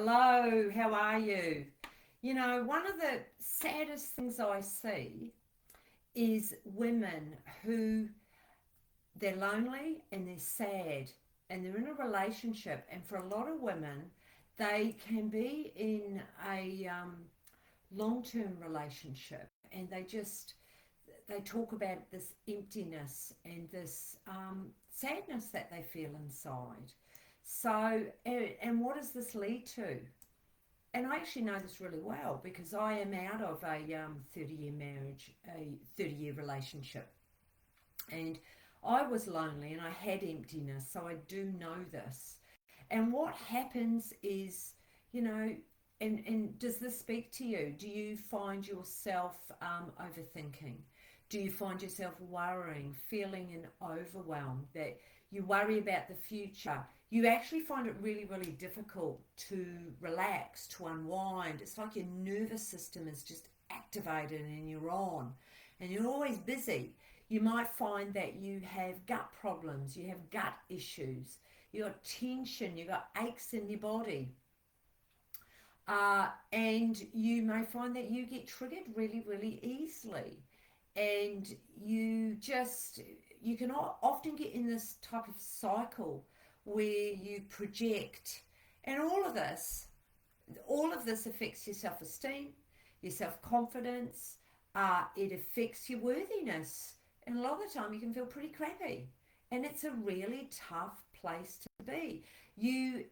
Hello, how are you? You know, one of the saddest things I see is women who they're lonely and they're sad and they're in a relationship. And for a lot of women, they can be in a long-term relationship and they talk about this emptiness and this sadness that they feel inside. So, and what does this lead to? And I actually know this really well because I am out of a 30-year marriage, a 30-year relationship. And I was lonely and I had emptiness, so I do know this. And what happens is, you know, and does this speak to you? Do you find yourself overthinking? Do you find yourself worrying, feeling an overwhelm that you worry about the future? You actually find it really, really difficult to relax, to unwind. It's like your nervous system is just activated and you're on and you're always busy. You might find that you have gut problems, you have gut issues, you got tension, you got aches in your body. And you may find that you get triggered really, really easily. And you can often get in this type of cycle where you project. And all of this affects your self-esteem, your self-confidence, it affects your worthiness. And a lot of the time you can feel pretty crappy. And it's a really tough place to be. You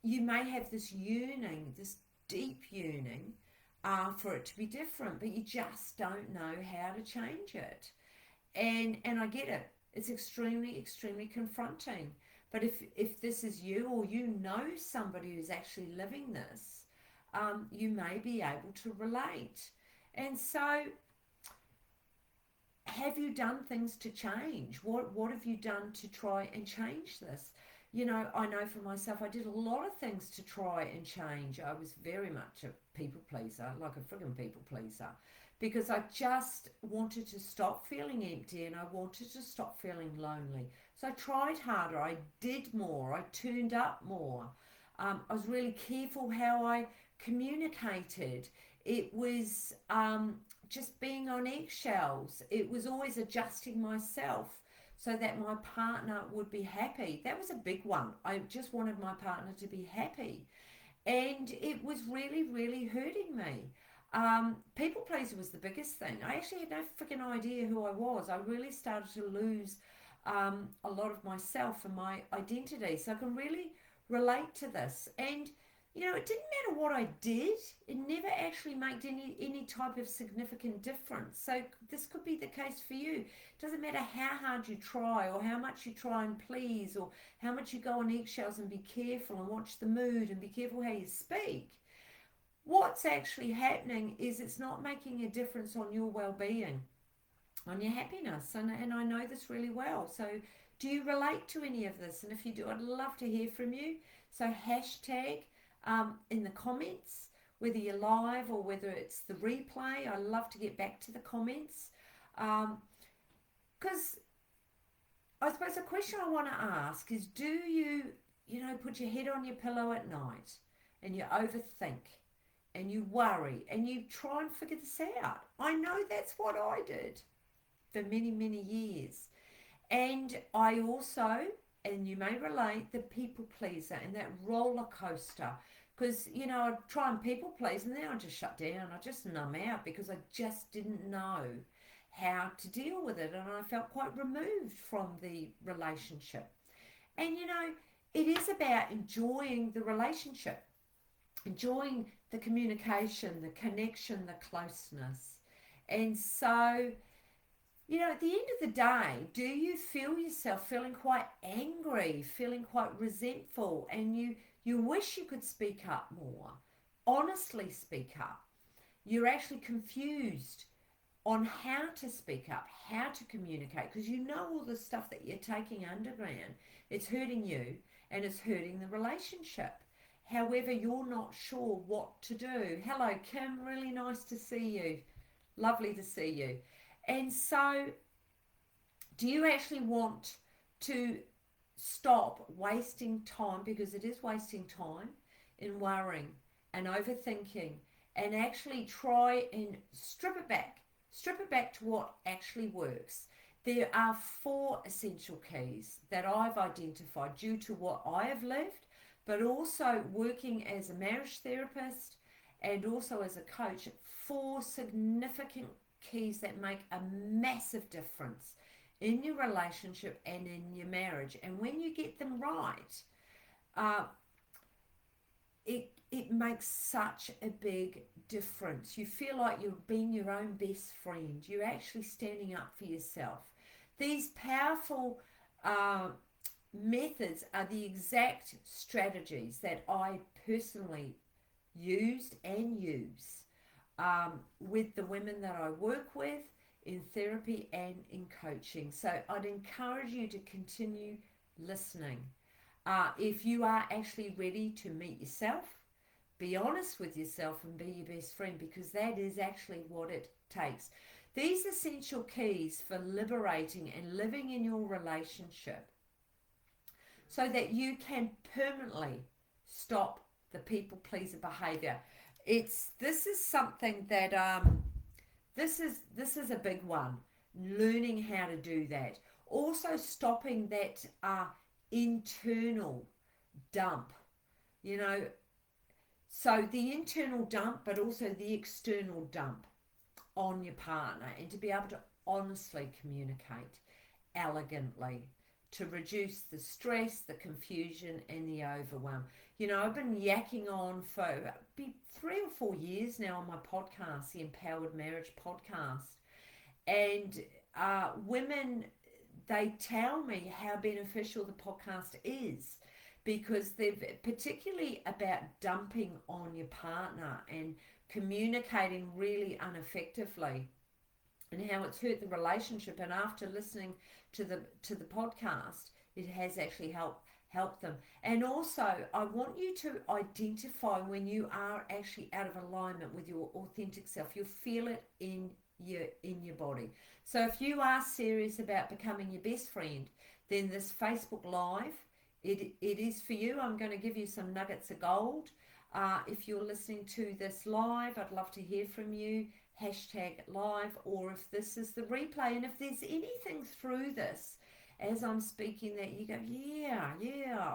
you may have this yearning, this deep yearning for it to be different, but you just don't know how to change it. And I get it. It's extremely, extremely confronting. But if this is you or you know somebody who's actually living this, you may be able to relate. And so have you done things to change? What have you done to try and change this? You know, I know for myself, I did a lot of things to try and change. I was very much a people pleaser, like a friggin' people pleaser, because I just wanted to stop feeling empty and I wanted to stop feeling lonely. So I tried harder, I did more, I turned up more. I was really careful how I communicated. It was just being on eggshells. It was always adjusting myself so that my partner would be happy. That was a big one. I just wanted my partner to be happy. And it was really, really hurting me. People pleaser was the biggest thing. I actually had no freaking idea who I was. I really started to lose a lot of myself and my identity. So I can really relate to this. And you know, it didn't matter what I did. It never actually made any type of significant difference. So this could be the case for you. It doesn't matter how hard you try or how much you try and please or how much you go on eggshells and be careful and watch the mood and be careful how you speak. What's actually happening is it's not making a difference on your well-being, on your happiness. And I know this really well. So do you relate to any of this? And if you do, I'd love to hear from you. So hashtag in the comments, whether you're live or whether it's the replay. I love to get back to the comments because I suppose the question I want to ask is, do you, put your head on your pillow at night and you overthink and you worry and you try and figure this out? I know that's what I did for many, many years. And I also, and you may relate, the people pleaser and that roller coaster. Because, I'd try and people please and then I'd just shut down. I just numb out because I just didn't know how to deal with it. And I felt quite removed from the relationship. And, it is about enjoying the relationship, enjoying the communication, the connection, the closeness. And so, at the end of the day, do you feel yourself feeling quite angry, feeling quite resentful, and you wish you could speak up more, honestly speak up? You're actually confused on how to speak up, how to communicate, because you know all the stuff that you're taking underground. It's hurting you and it's hurting the relationship. However, you're not sure what to do. Hello, Kim. Really nice to see you. Lovely to see you. And so, do you actually want to stop wasting time, because it is wasting time, in worrying and overthinking, and actually try and strip it back to what actually works. There are 4 essential keys that I've identified due to what I have lived, but also working as a marriage therapist and also as a coach. 4 significant keys that make a massive difference in your relationship and in your marriage. And when you get them right, it makes such a big difference. You feel like you're being your own best friend. You're actually standing up for yourself. These powerful methods are the exact strategies that I personally used and use with the women that I work with in therapy and in coaching. So I'd encourage you to continue listening. If you are actually ready to meet yourself, be honest with yourself and be your best friend, because that is actually what it takes. These essential keys for liberating and living in your relationship so that you can permanently stop the people pleaser behavior. This is something that this is a big one. Learning how to do that. Also stopping that internal dump. So the internal dump, but also the external dump on your partner, and to be able to honestly communicate elegantly to reduce the stress, the confusion, and the overwhelm. I've been yakking on for 3 or 4 years now on my podcast, the Empowered Marriage podcast, and women, they tell me how beneficial the podcast is, because they're particularly about dumping on your partner and communicating really ineffectively, and how it's hurt the relationship. And after listening to the podcast, it has actually helped them. And also, I want you to identify when you are actually out of alignment with your authentic self. You'll feel it in your body. So if you are serious about becoming your best friend, then this Facebook Live, it is for you. I'm going to give you some nuggets of gold. If you're listening to this live, I'd love to hear from you. #live, or if this is the replay, and if there's anything through this as I'm speaking that you go, yeah,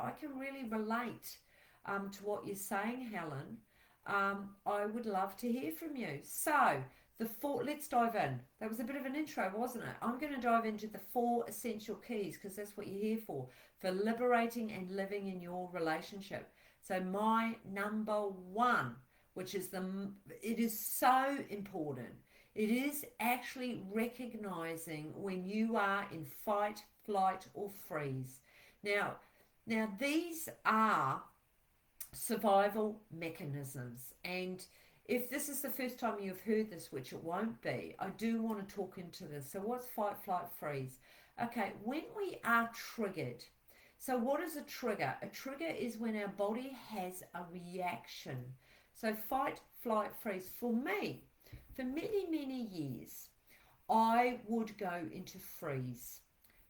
I can really relate to what you're saying, Helen, I would love to hear from you. So let's dive in. That was a bit of an intro, wasn't it? I'm going to dive into the 4 essential keys, because that's what you're here for liberating and living in your relationship. So my number 1, which is it is so important. It is actually recognizing when you are in fight, flight, or freeze. Now these are survival mechanisms, and if this is the first time you've heard this, which it won't be, I do want to talk into this. So what's fight, flight, freeze? Okay, when we are triggered. So what is a trigger? A trigger is when our body has a reaction. So fight, flight, freeze. For me, for many, many years, I would go into freeze.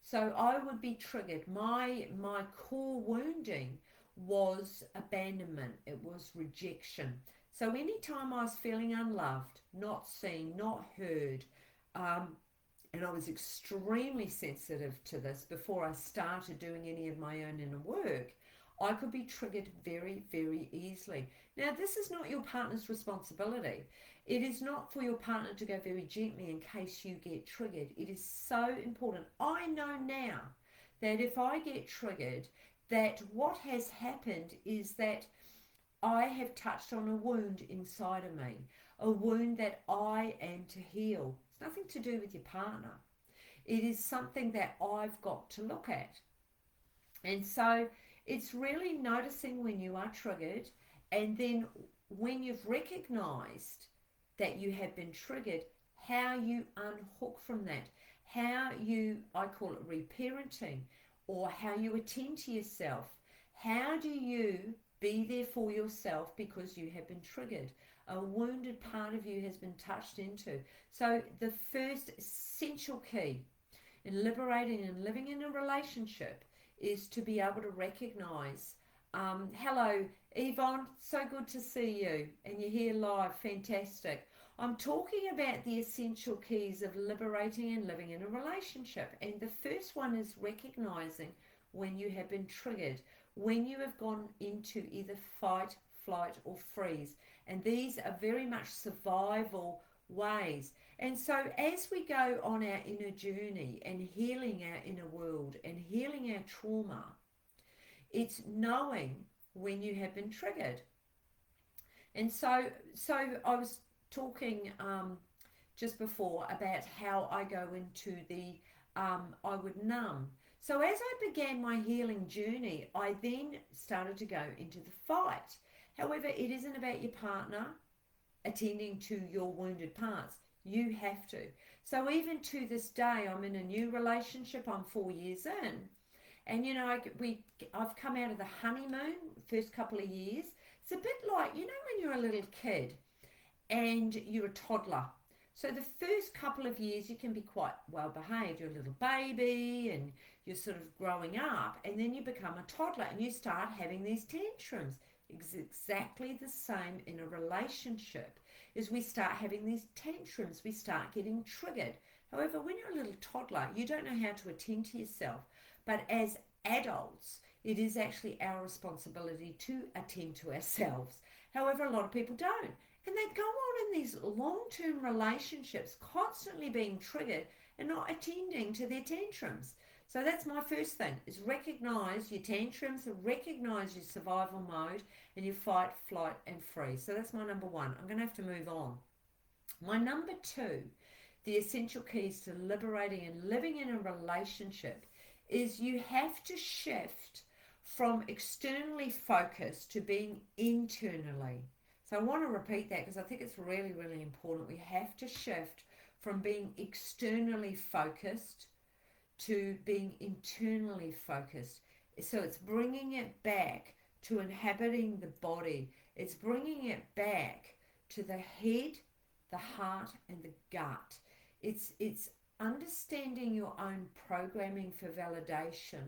So I would be triggered. My core wounding was abandonment. It was rejection. So anytime I was feeling unloved, not seen, not heard, and I was extremely sensitive to this before I started doing any of my own inner work, I could be triggered very, very easily. Now, this is not your partner's responsibility. It is not for your partner to go very gently in case you get triggered. It is so important. I know now that if I get triggered, that what has happened is that I have touched on a wound inside of me, a wound that I am to heal. It's nothing to do with your partner. It is something that I've got to look at. And so it's really noticing when you are triggered, and then when you've recognized that you have been triggered, how you unhook from that, how you, I call it reparenting, or how you attend to yourself. How do you be there for yourself because you have been triggered? A wounded part of you has been touched into. So the first essential key in liberating and living in a relationship is to be able to recognize, hello, Yvonne, so good to see you, and you're here live. Fantastic. I'm talking about the essential keys of liberating and living in a relationship. And the first one is recognizing when you have been triggered, when you have gone into either fight, flight, or freeze. And these are very much survival ways. And so as we go on our inner journey and healing our inner world and healing our trauma, it's knowing when you have been triggered. And so I was talking just before about how I go into the I would numb. So as I began my healing journey, I then started to go into the fight. However, it isn't about your partner attending to your wounded parts. You have to. So even to this day, I'm in a new relationship. I'm 4 years in. And you know, I've come out of the honeymoon, first couple of years. It's a bit like, you know, when you're a little kid and you're a toddler. So the first couple of years you can be quite well behaved. You're a little baby and you're sort of growing up, and then you become a toddler and you start having these tantrums. It's exactly the same in a relationship. As we start having these tantrums, we start getting triggered. However, when you're a little toddler, you don't know how to attend to yourself. But as adults, it is actually our responsibility to attend to ourselves. However, a lot of people don't. And they go on in these long-term relationships, constantly being triggered and not attending to their tantrums. So that's my first thing, is recognize your tantrums, recognize your survival mode, and your fight, flight, and freeze. So that's my number one. I'm going to have to move on. My number two, the essential keys to liberating and living in a relationship, is you have to shift from externally focused to being internally. So I want to repeat that because I think it's really, really important. We have to shift from being externally focused to being internally focused. So it's bringing it back to inhabiting the body. It's bringing it back to the head, the heart, and the gut. It's understanding your own programming for validation.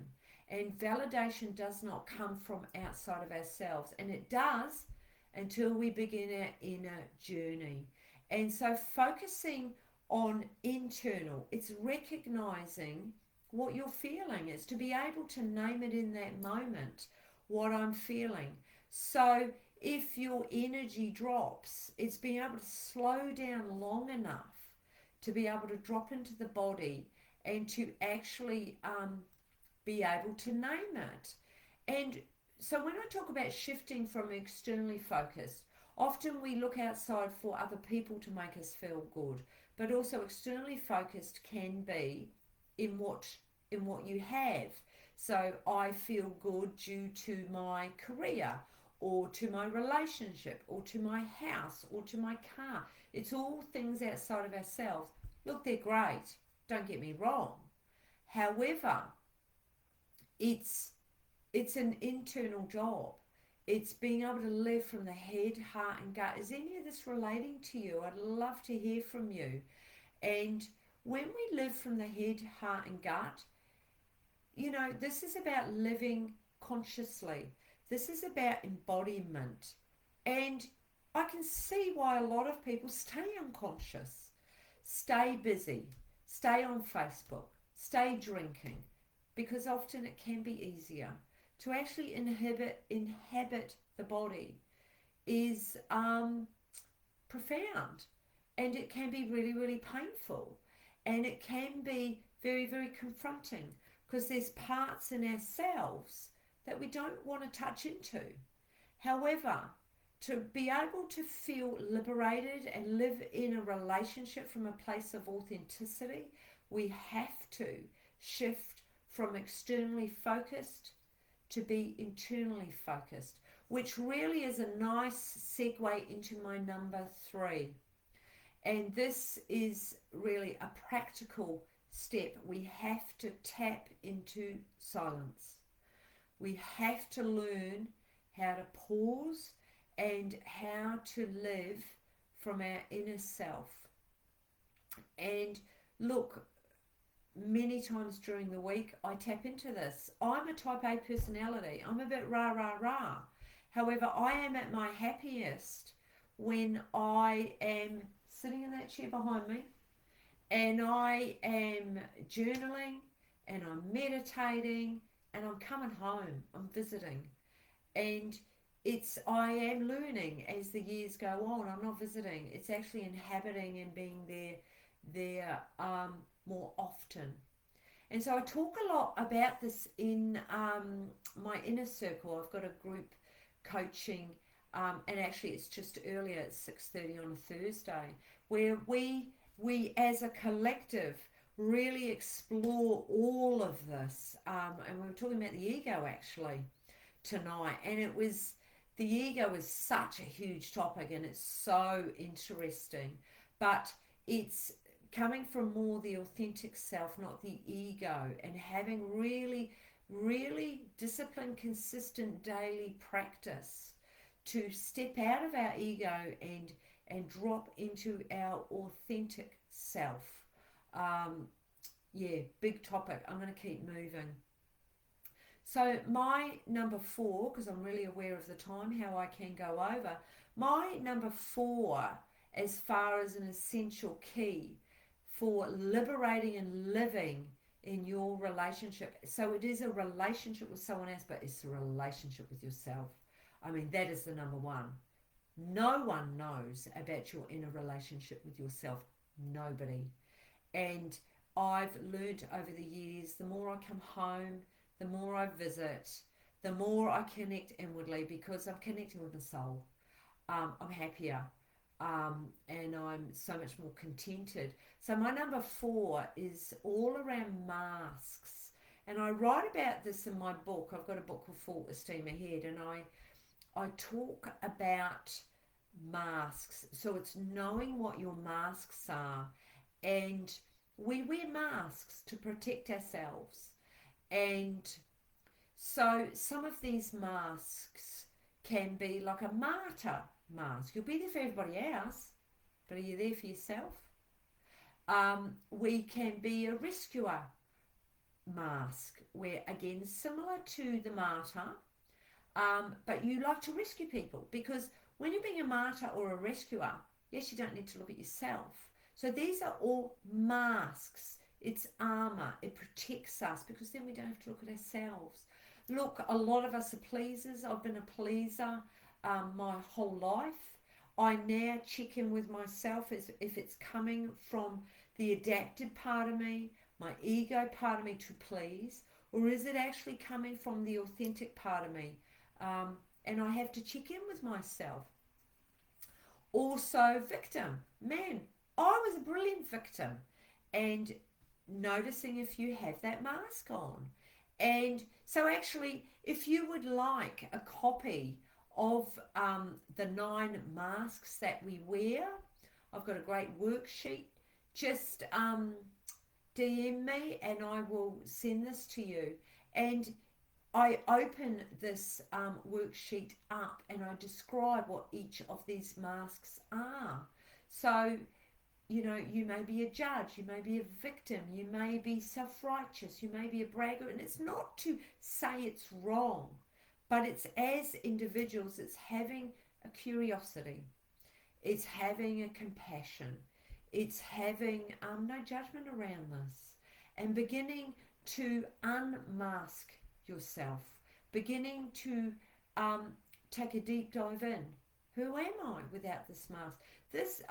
And validation does not come from outside of ourselves. And it does until we begin our inner journey. And so focusing on internal, it's recognizing what you're feeling. It's to be able to name it in that moment, what I'm feeling. So if your energy drops, it's being able to slow down long enough to be able to drop into the body and to actually be able to name it. And so when I talk about shifting from externally focused, often we look outside for other people to make us feel good, but also externally focused can be in what you have. So I feel good due to my career, or to my relationship, or to my house, or to my car. It's all things outside of ourselves. Look, they're great, don't get me wrong. However, it's an internal job. It's being able to live from the head, heart, and gut. Is any of this relating to you? I'd love to hear from you. And when we live from the head, heart, and gut, you know, this is about living consciously. This is about embodiment. And I can see why a lot of people stay unconscious, stay busy, stay on Facebook, stay drinking, because often it can be easier. To actually inhabit the body is profound, and it can be really, really painful, and it can be very, very confronting, because there's parts in ourselves that we don't want to touch into. However, to be able to feel liberated and live in a relationship from a place of authenticity, we have to shift from externally focused to be internally focused, which really is a nice segue into my number three. And this is really a practical step. We have to tap into silence. We have to learn how to pause and how to live from our inner self. And look, many times during the week I tap into this. I'm a type A personality. I'm a bit rah rah rah. However, I am at my happiest when I am sitting in that chair behind me and I am journaling and I'm meditating and I'm coming home, I'm visiting. And I am learning as the years go on. I'm not visiting, it's actually inhabiting and being there more often. And so I talk a lot about this in my inner circle. I've got a group coaching, and actually it's just earlier at 6:30 on a Thursday, where we as a collective really explore all of this. And we were talking about the ego actually tonight, and the ego is such a huge topic and it's so interesting, but it's coming from more the authentic self, not the ego, and having really, really disciplined, consistent daily practice to step out of our ego and drop into our authentic self. Yeah, big topic. I'm going to keep moving. So my number 4, because I'm really aware of the time, how I can go over, my number 4 as far as an essential key for liberating and living in your relationship. So it is a relationship with someone else, but it's a relationship with yourself. I mean, that is the number 1. No one knows about your inner relationship with yourself. Nobody. And I've learned over the years, the more I come home, the more I visit, the more I connect inwardly, because I'm connecting with the soul. I'm happier. And I'm so much more contented. So my number 4 is all around masks. And I write about this in my book. I've got a book called 𝗟𝗶𝗯𝗲𝗏, and I talk about masks. So it's knowing what your masks are. And we wear masks to protect ourselves. And so some of these masks can be like a martyr mask. You'll be there for everybody else, but are you there for yourself? We can be a rescuer mask, where again, similar to the martyr, but you like to rescue people, because when you're being a martyr or a rescuer, yes, you don't need to look at yourself. So these are all masks. It's armor. It protects us, because then we don't have to look at ourselves. Look, a lot of us are pleasers. I've been a pleaser my whole life. I now check in with myself as if it's coming from the adapted part of me, my ego part of me to please, or is it actually coming from the authentic part of me? And I have to check in with myself. Also, victim. Man, I was a brilliant victim. And noticing if you have that mask on. And so actually, if you would like a copy of the 9 masks that we wear, I've got a great worksheet. Just DM me and I will send this to you. And I open this worksheet up and I describe what each of these masks are. So, you know, you may be a judge, you may be a victim, you may be self-righteous, you may be a bragger, and it's not to say it's wrong, but it's as individuals, it's having a curiosity, it's having a compassion, it's having no judgment around this, and beginning to unmask yourself, beginning to take a deep dive in. Who am I without this mask?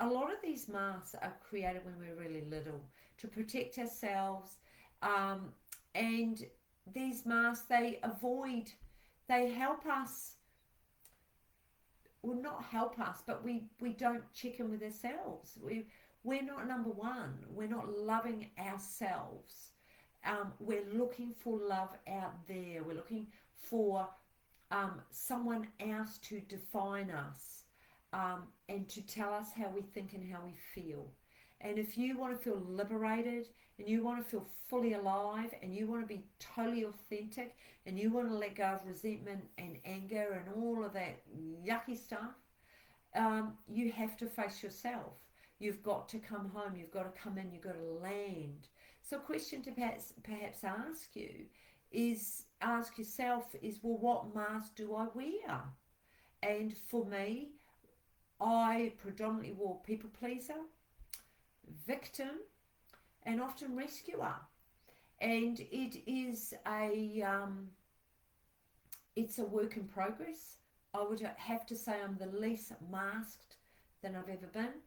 A lot of these masks are created when we're really little to protect ourselves, and these masks, they help us, well, not help us, but we don't check in with ourselves. We're not number 1. We're not loving ourselves. We're looking for love out there. We're looking for someone else to define us. And to tell us how we think and how we feel. And if you want to feel liberated and you want to feel fully alive and you want to be totally authentic and you want to let go of resentment and anger and all of that yucky stuff, you have to face yourself. You've got to come home. You've got to come in. You've got to land. So a question to perhaps ask yourself is, well, what mask do I wear? And for me, I predominantly wore people pleaser, victim, and often rescuer. And it's a work in progress. I would have to say I'm the least masked than I've ever been.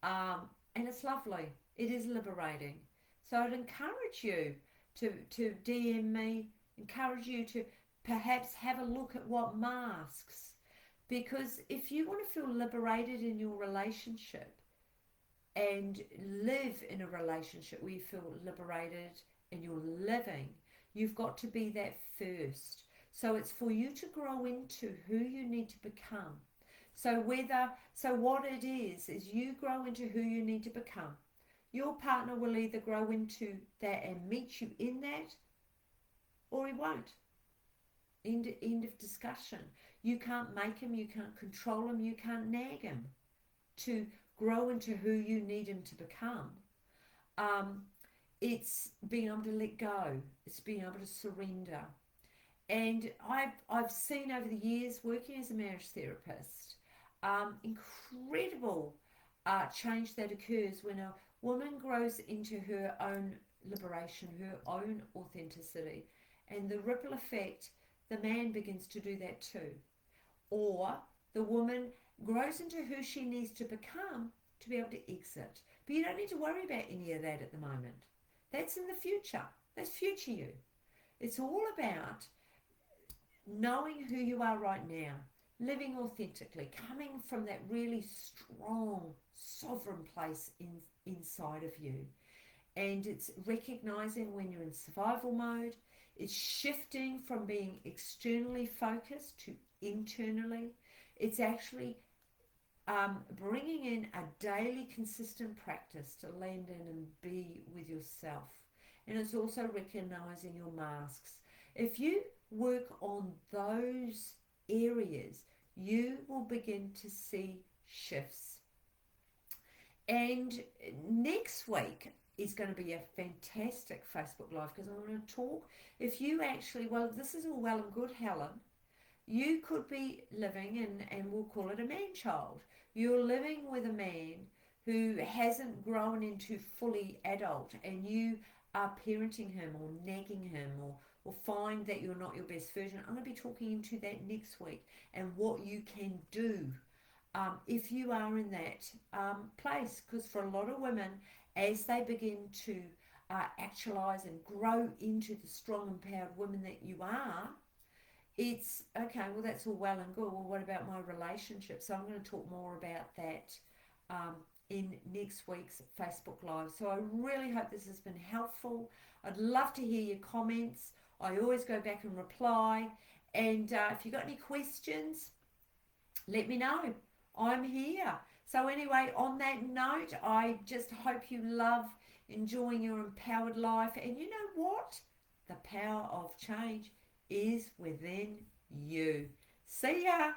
And it's lovely. It is liberating. So I'd encourage you to DM me, encourage you to perhaps have a look at what masks. Because if you want to feel liberated in your relationship and live in a relationship where you feel liberated and you're living, you've got to be that first. So it's for you to grow into who you need to become. So what it is you grow into who you need to become. Your partner will either grow into that and meet you in that, or he won't. End of discussion. You can't make him, you can't control him, you can't nag him to grow into who you need him to become. It's being able to let go. It's being able to surrender. And I've seen over the years working as a marriage therapist, incredible change that occurs when a woman grows into her own liberation, her own authenticity, and the ripple effect, the man begins to do that too. Or the woman grows into who she needs to become to be able to exit. But you don't need to worry about any of that at the moment. That's in the future. That's future you. It's all about knowing who you are right now, living authentically, coming from that really strong, sovereign place inside of you. And it's recognizing when you're in survival mode. It's shifting from being externally focused to internally. It's actually bringing in a daily consistent practice to land in and be with yourself. And it's also recognizing your masks. If you work on those areas, you will begin to see shifts. And next week is going to be a fantastic Facebook Live, because I'm going to talk, if you actually, well, this is all well and good, Helen. You could be living, and we'll call it a man-child. You're living with a man who hasn't grown into fully adult, and you are parenting him or nagging him, or find that you're not your best version. I'm going to be talking into that next week, and what you can do if you are in that place. Because for a lot of women, as they begin to actualize and grow into the strong, empowered women that you are, it's okay, well, that's all well and good. Well, what about my relationship? So I'm going to talk more about that in next week's Facebook Live. So I really hope this has been helpful. I'd love to hear your comments. I always go back and reply. And if you've got any questions, let me know. I'm here. So anyway, on that note, I just hope you love enjoying your empowered life. And you know what? The power of change is within you. See ya.